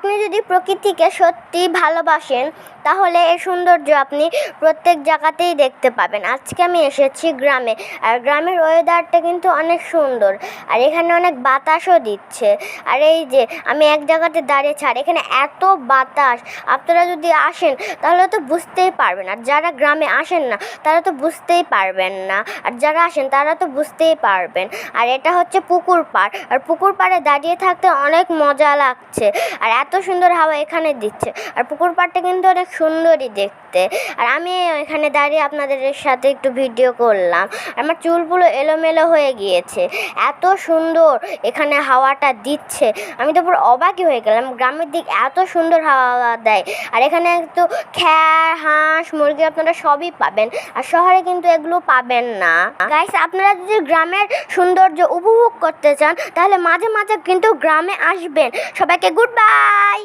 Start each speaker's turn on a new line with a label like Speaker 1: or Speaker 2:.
Speaker 1: আপনি যদি প্রকৃতিকে সত্যি ভালোবাসেন তাহলে এর সৌন্দর্য আপনি প্রত্যেক জায়গাতেই দেখতে পাবেন। আজকে আমি এসেছি গ্রামে, আর গ্রামের ওয়েদারটা কিন্তু অনেক সুন্দর, আর এখানে অনেক বাতাসও দিচ্ছে। আর এই যে আমি এক জায়গাতে দাঁড়িয়েছি, আর এখানে এত বাতাস, আপনারা যদি আসেন তাহলে তো বুঝতেই পারবেন, আর যারা গ্রামে আসেন না তারা তো বুঝতেই পারবেন না, আর যারা আসেন তারা তো বুঝতেই পারবেন। আর এটা হচ্ছে পুকুর পাড়, আর পুকুর পাড়ে দাঁড়িয়ে থাকতে অনেক মজা লাগছে, আর এত সুন্দর হাওয়া এখানে দিচ্ছে। আর পুকুর পাড়টা কিন্তু অনেক সুন্দরই দেখতে। আর আমি এখানে দাঁড়িয়ে আপনাদের সাথে একটু ভিডিও করলাম, আমার চুলগুলো এলোমেলো হয়ে গিয়েছে, এত সুন্দর এখানে হাওয়াটা দিচ্ছে। আমি তো পুরো অবাকই হয়ে গেলাম, গ্রামের দিক এত সুন্দর হাওয়া দেয়। আর এখানে তো খ্যার, হাঁস, মুরগি আপনারা সবই পাবেন, আর শহরে কিন্তু এগুলো পাবেন না। গাইস, আপনারা যদি গ্রামের সৌন্দর্য উপভোগ করতে চান তাহলে মাঝে মাঝে কিন্তু গ্রামে আসবেন। সবাইকে গুড বাই।